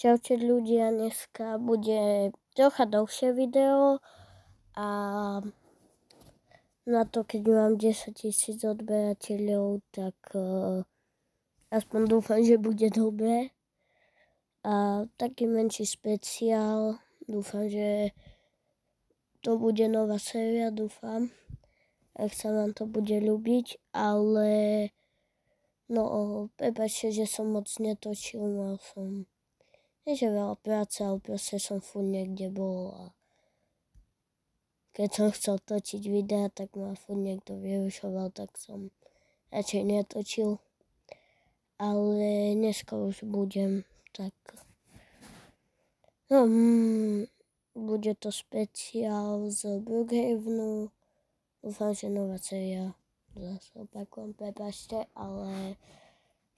Čaute ľudia, dneska bude trocha dlhšie video a na to, keď mám 10 000 odberateľov, tak aspoň dúfam, že bude dobré. A taký menší špeciál, dúfam, že to bude nová séria, dúfam, ak sa vám to bude ľúbiť, ale no, prepáčte, že som moc netočil, mal som nie že veľa práce, ale proste som furt niekde bol a keď som chcel točiť videa, tak ma furt niekto vyrušoval, tak som radšej netočil. Ale dneska už budem, tak no, bude to špeciál z Brookhavenu. Dúfam, že nová séria, zase opakujem, prepáčte, ale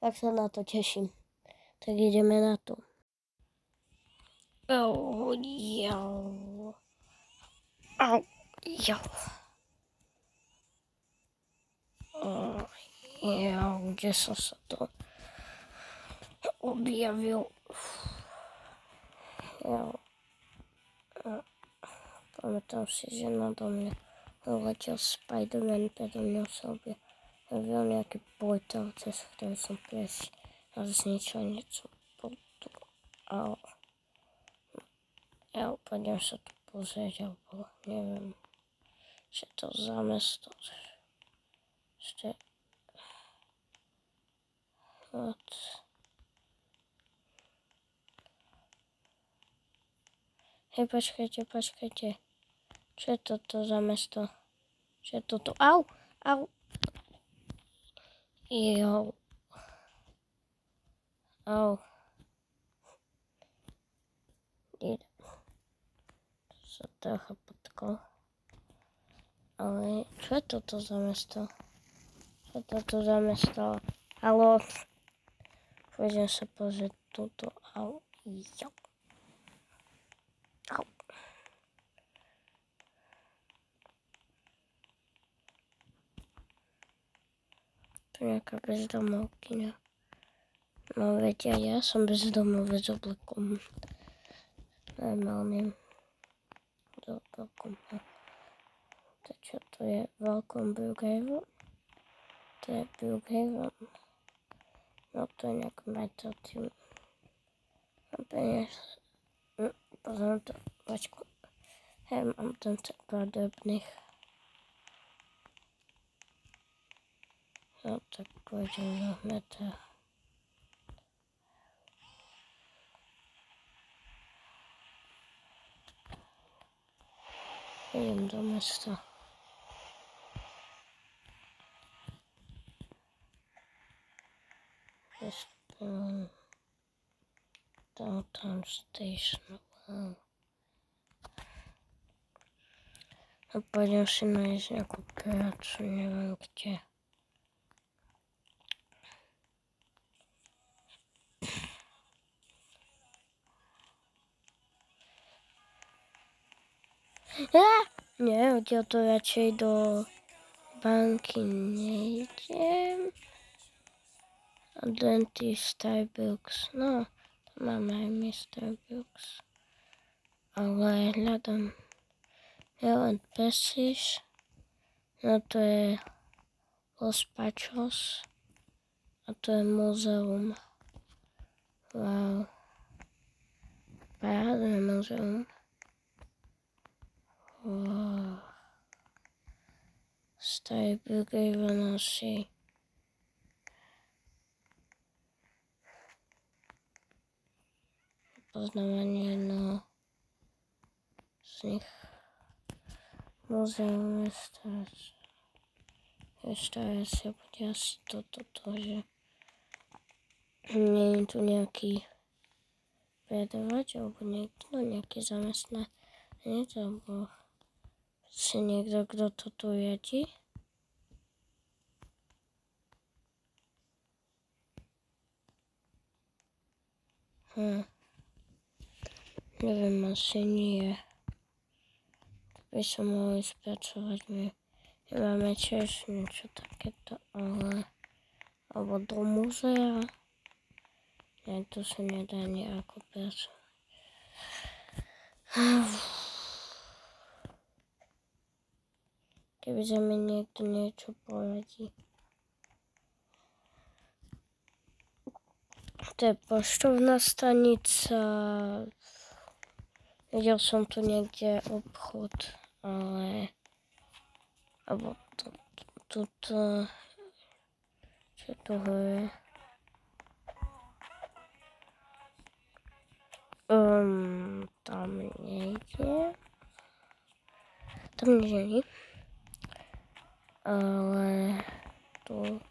tak sa na to teším. Tak ideme na to. Au. Kde som sa to objavil? Pamätám si, že nado mňa letel Spider-Man, predo mňou sa objavil nejaký portál, cez ktorý som prešiel a zničil niečo potom. Ja pôjdem sa tu pozrieť, alebo neviem, že to za mesto. Ešte Hej, počkajte. Čo je toto za mesto? Čo je toto? Au! Au. Sa trocha potkol. Ale čo je toto za mesto? Haló? Pôjdem sa pozrieť túto. Au. To je nejaká bezdomovkyňa. No veď ja som bezdomovec s oblekom. Normálne. To čo to je? Welcome Brookhaven? To je Brookhaven. No to je nejaký majiteľ. Mám peniaz. Pozriem to. Počku. Hej, mám tam tak pár drobných. No tak pôjdem do metra. Idem do mesta. Downtown Station. Wow. A pôjdem si nájsť nejakú prácu, neviem kde. Nie, odtiaľ to radšej do banky nejdem. A dentist Starbucks. No, to máme aj my Starbucks. Ale hľadám Helen Pesiš. No to je Los Pachos. A to je muzeum. Wow. Parádne muzeum. Wow. Starý Brookhaven asi. Poznávanie jedného z nich. Muzeum restaurácia bude asi toto, že nie je tu nejaký predavač, alebo nejaký zamestnanec, alebo si niekto, kto to tu riadi. Neviem, asi nie. By som mohli spracovať. My máme tiež niečo takéto, ale alebo do múzea. Ne, to sa nedá nejako pracovať. Keby sa mi niekto niečo poradí. To je poštovná stanica. Videl som tu niekde obchod, ale... Alebo tuto... Čo tu je? Tam nejde. Tam nie. Ale tu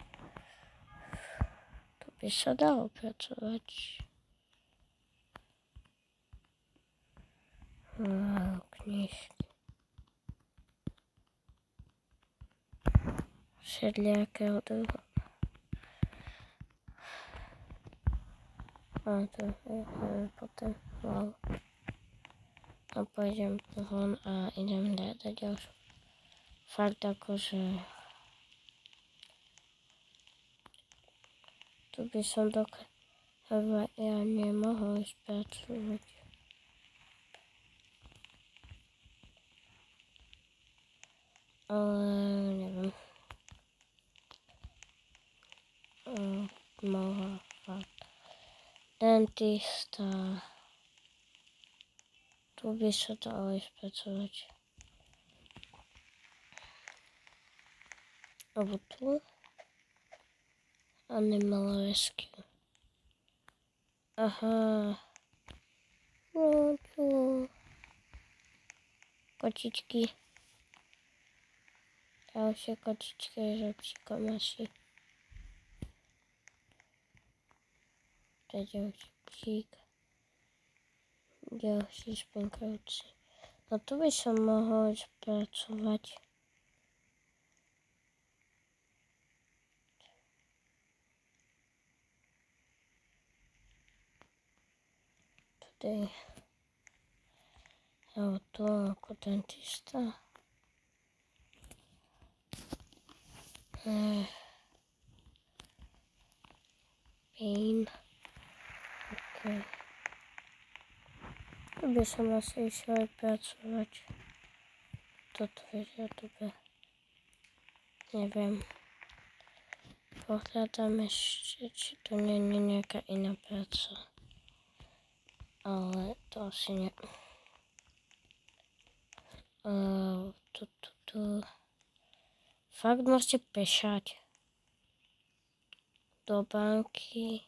by sa dalo pracovať. Knižky. Všelijakého druhu. A tu potom wow. A pôjdem von a idem dať ďalšiu. Fakt akože... Tu by som ja nemohol ísť pracovať. Ale neviem. Mohol fakt. Dentista. Tu by sa dalo ísť pracovať. Alebo tu. Animal rescue. Aha. No tu. Kočičky. Ďalšie kočičky s obsíkom asi. To je ďalší psík. Ďalší spinkajúci. No tu by som mohol ísť pracovať. Tutaj. Alebo tu ako dentista. Pain. Okay. Tu by som asi išiel aj pracovať. Toto vidia dobe. Neviem. Pohľadám ešte, či to nie je nejaká iná práca. Ale to asi nie. Fakt môžete pešať. Do banky.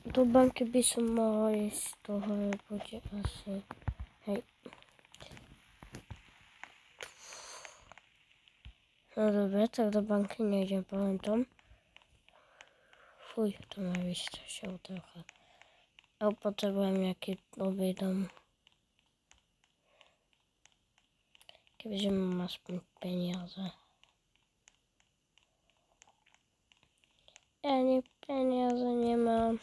Do banky by som mohol ísť, toho bude asi. Hej. No dobre, tak do banky nejdem, poviem tom. Fuj, to ma vystrašilo trocha. Ale potrebujem nejaký nový dom. Kebyže mám aspoň peniaze. Ja ani peniaze nemám.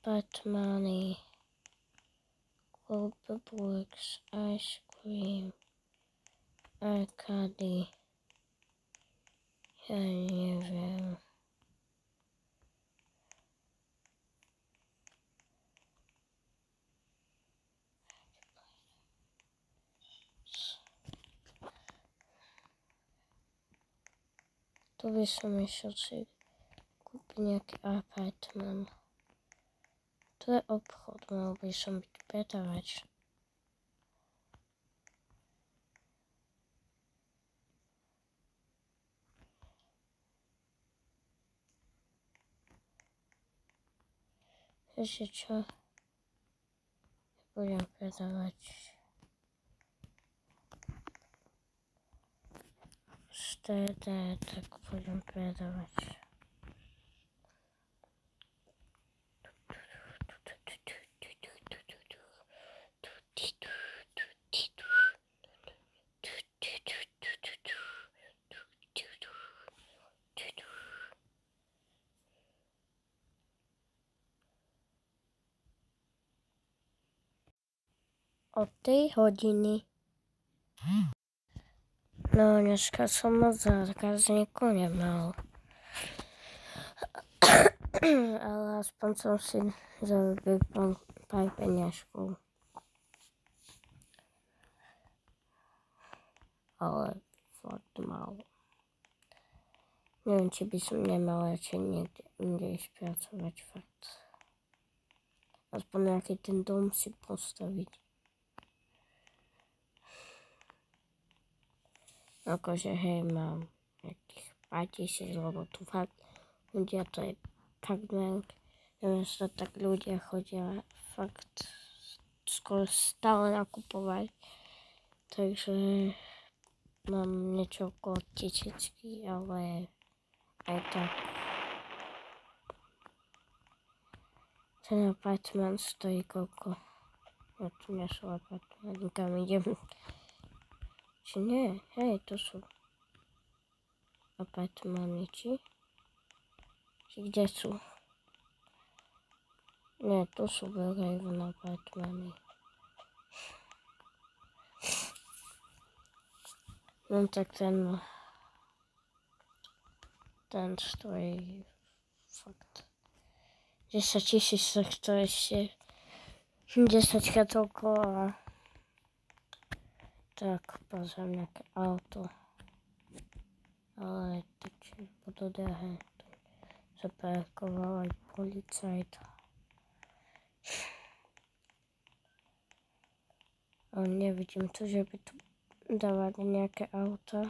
Batmany. Goldbergs, ice cream. Arcady. Ja neviem. Tu by som išiel si kúpiť nejaký apartman. To je obchod, mal by som byť predavač. Ešte čo? Budem predávať. Streda, tak budem predávať. Od 3 hodiny. No, dneska som moc zákazníkov nemal. Ale aspoň som si zarobil pár peniažkov. Ale fakt málo. Neviem, či by som nemala radšej niekde inde ísť pracovať fakt. Aspoň nejaký ten dom si postaviť. Akože hej, mám nejakých 5000, lebo tu fakt ľudia, to je fakt veľké. Neviem sa tak ľudia chodia fakt skoro stále nakupovať. Takže mám niečo okolo 1000, ale aj tak. Ten apartment stojí koľko? No tu nie sú apartmenty, kam idem. Či nie? Hej, to sú apartmenty, či? Či kde sú? Nie, to sú veľké apartmenty. No tak ten stojí fakt 10 000, tak to ešte 10 toľko a tak pozriem nejaké auto. Ale to či budú drahé. Zaparkoval aj policajt. Ale nevidím tu, že by tu dávali nejaké auta.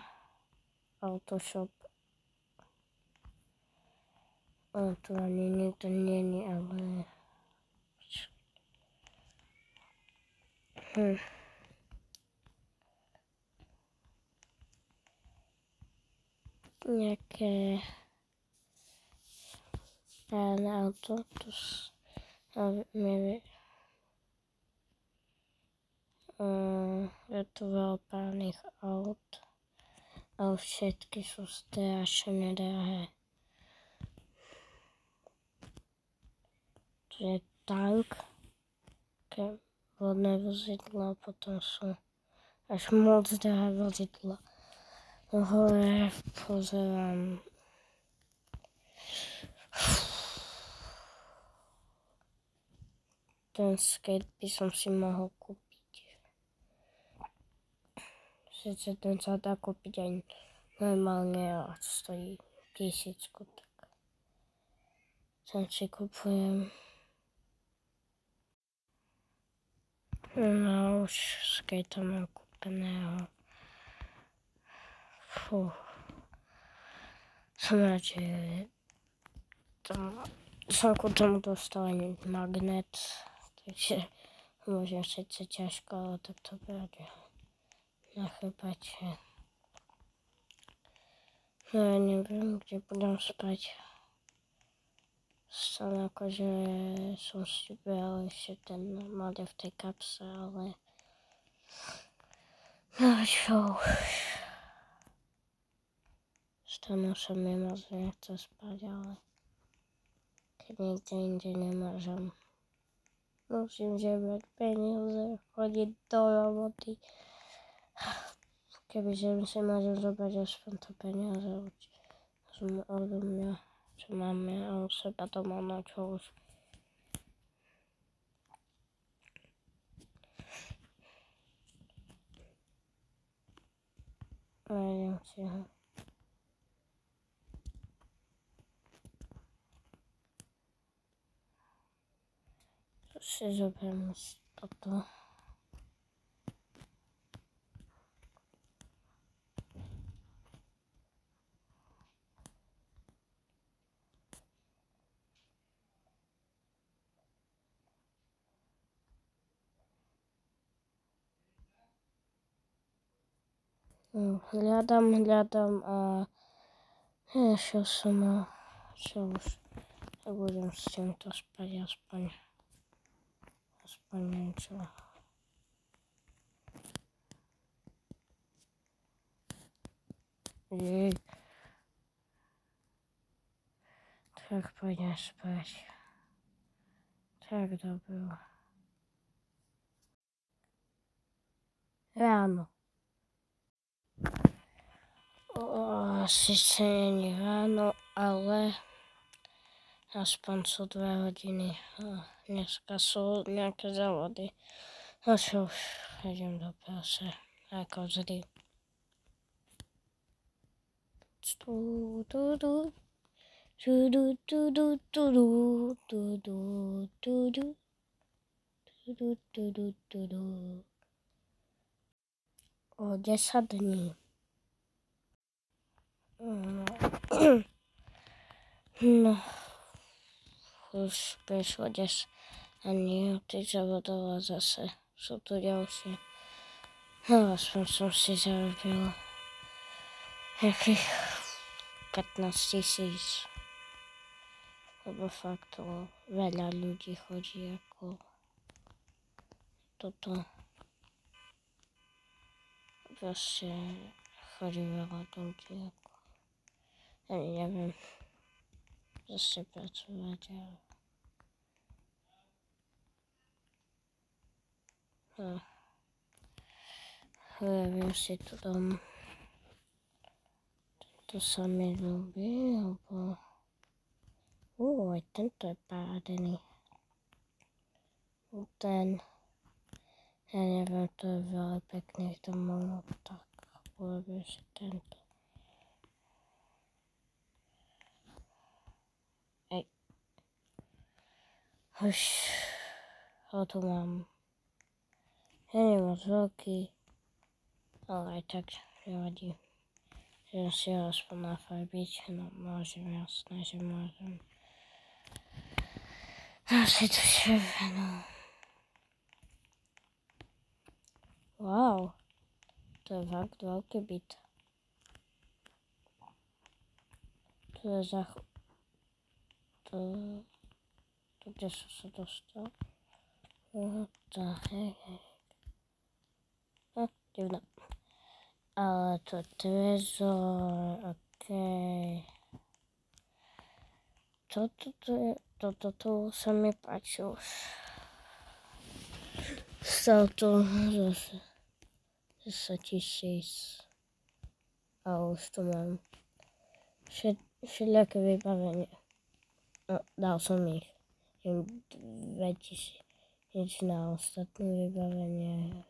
Autoshop. Ale tu ani nikto není, ale... Nejaké... Párne auto. Tu je tu veľa párnych aut. Ale všetky sú strašne drahé. Tu je tank, také vodné vozidlo, potom sú až moc drahé vozidla. Hore pozerám. Ten skate by som si mohol kúpiť. Sice ten sa dá kúpiť aj normálne a stojí 1000, tak ten si kúpujem. No už skate mám kúpeného. Fú. Som rád, že som ku tomu dostal aj magnet, takže môžem síce ťažko, ale tak to brať na chrbáče. No ja neviem, kde budem spať. Stále akože som si bral ešte ten model v tej kapse, ale no čo už. Stále sa mi moc nechce spať, ale keď niekde inde nemôžem. Musím žebrať peniaze, chodiť do roboty. Kebyže si môžem zobrať aspoň to peniaze odo mňa, čo máme a u seba doma, no čo už. Nájdem si ho. To si zoberiem toto. Hľadám a nešiel som a čo už. Tak budem s týmto spať aspoň niečo. Tak poďme spať. Tak dobro. Ráno. Síce není ráno, ale aspoň sú 2 hodiny. Dneska sú nejaké závody. A čo už idem do práce, ako vždy. O 10 dní. No, už prišlo 10 dní od tých závodov a zase sú tu ďalšie. No, aspoň som si zarobila nejakých 15 000. Lebo fakt to veľa ľudí chodí ako toto. Proste chodí veľa ľudí ako... Ani neviem zase pracovať, ale... Viem si to dom. To sa mi ľúbi, lebo... aj tento je parádený. Ten... Ja neviem, to je veľa pekných domov, tak urobím si tento. Už ho tu mám. Ja nie moc veľký, ale aj tak nevadí. Že si ho aspoň nafarbiť, no môžem, jasné, že môžem. Asi to červenú. Wow, to je fakt veľký byt. To je to kde som sa dostal? What the heck? Divno. Ale to je trezor, okej. Toto tu sa mi páči už. Stal to zase 10 000. A už tu mám všelijaké vybavenie. No, dal som ich. 2000 na ostatné vybavenie.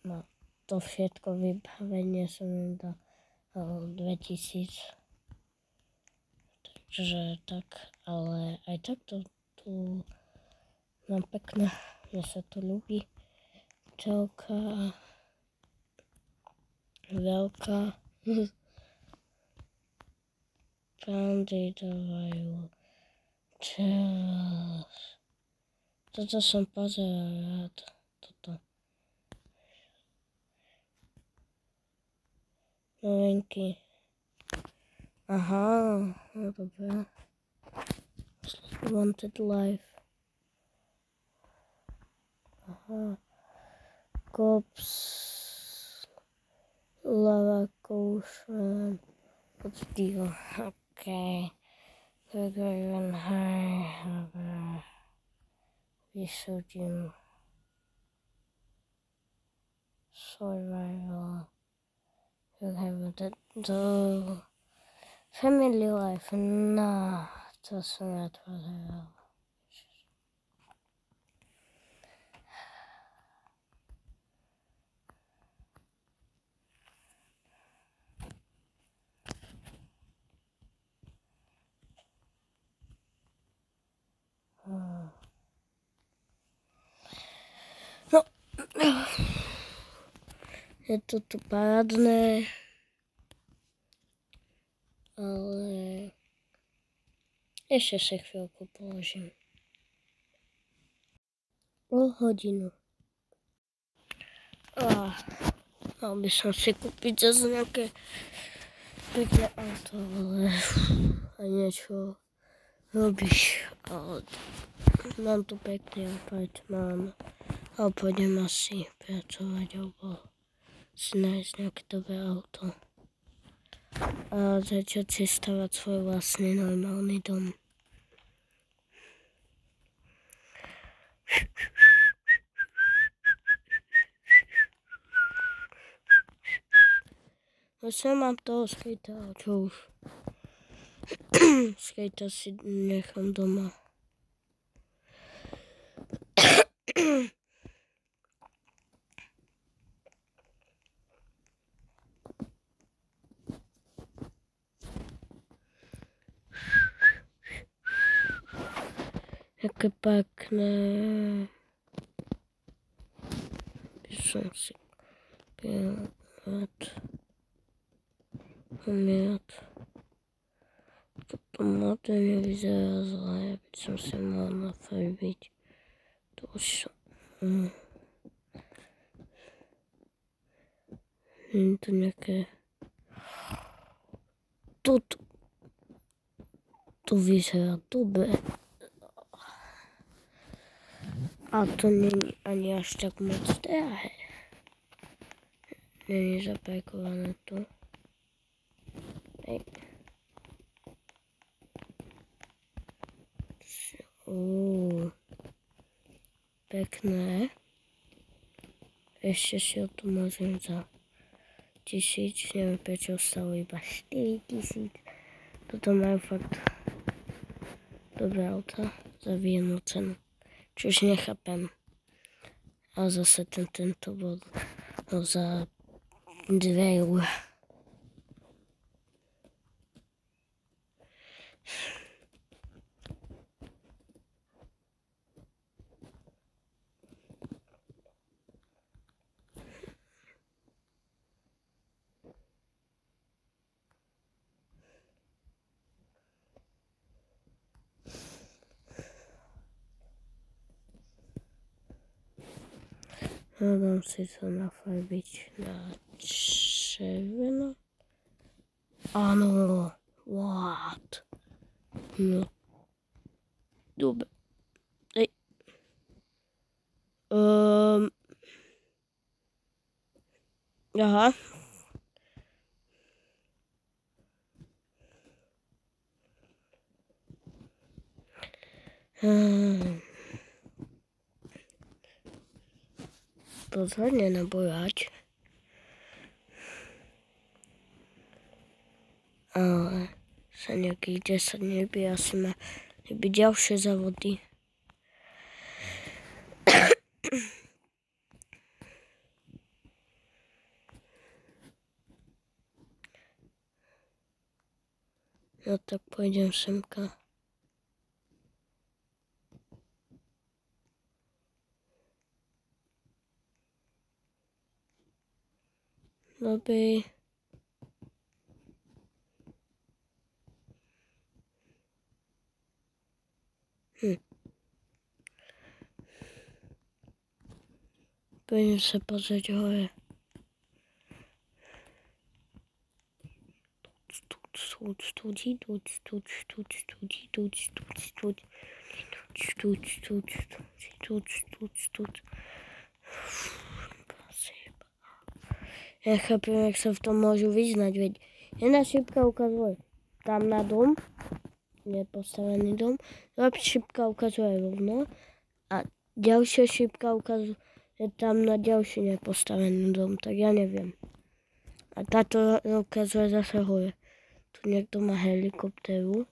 No, to všetko vybavenie som im dal 2000. Takže tak, ale aj takto tu mám pekné, že sa to ľúbi. Telka, veľká. Pandy dávajú čas. Toto som pozeral rád. Toto. Novinky. Aha, no dobré. Wanted Life. Aha. Cops. Lava Ocean. What's the deal? Okay. Gregory Van High. Vyšudím. Survival. You have the Family Life. No, to som rád pozeral. No, je to tu parádne, ale ešte si chvíľku položím. Pol hodinu. Mal by som si kúpiť zase nejaké pekné auto, ale aj niečo robíš. Ale mám tu pekný apartmán. A pôjdem asi pracovať, alebo si nájsť nejaké dobré auto. A začať si stavať svoj vlastný normálny dom. Zase mám toho skejta, čo už. Skejta si nechám doma. Jaké pekné. By som si pil umiať. Toto modé nevyzerá zle, by som si mal nafarbiť. To už som... Je to nejaké... Toto... To vyzerá dobre. A to není ani až tak moc drahé. Není zapajkované to. Hej. Pekné. Ešte si o to môžem za 1000, neviem prečo stalo iba 4000. Toto majú fakt dobré auta za výjemnú cenu. Čiže nechápem. A zase tento bol za 2 €. Dám si to nafarbiť na červeno. Áno, what? No, dobre. Hej. Aha. Pozor, nenabojať. Ale za nejakých 10 dní by asi mali byť ďalšie závody. No tak pôjdem semka. Dobre. Pôjdem sa pozrieť hore. Ja chápem, jak sa v tom môžu vyznať, veď jedna šipka ukazuje tam na dom, nepostavený dom, druhá šipka ukazuje rovno a ďalšia šipka ukazuje tam na ďalší nepostavený dom, tak ja neviem. A táto ukazuje zase hore. Tu niekto má helikoptéru,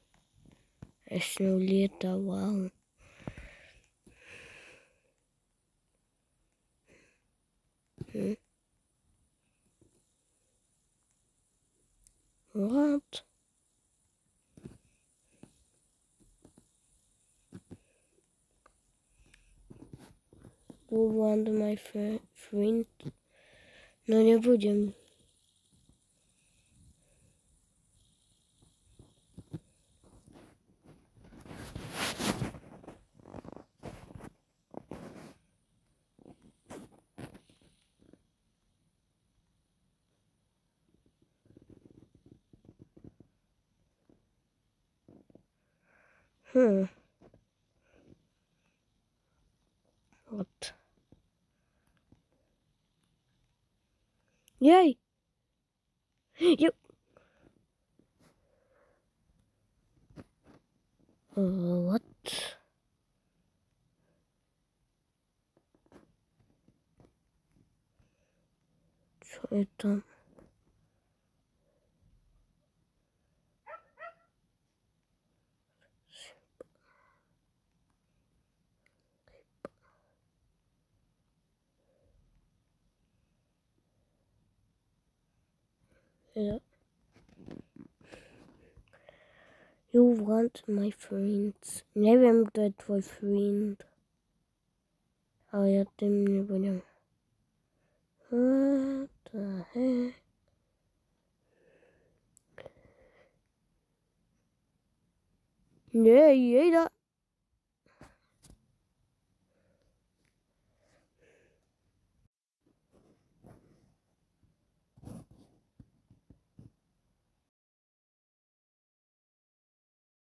ešte lieta, wow. What? Do you want my friend? No nebudem. What? Yay! Yep. What? Co je tam? Jo. You want my friends. Neviem, kto je tvoj friend. Ale ja tým nebudem. What the heck? Nie, jejda.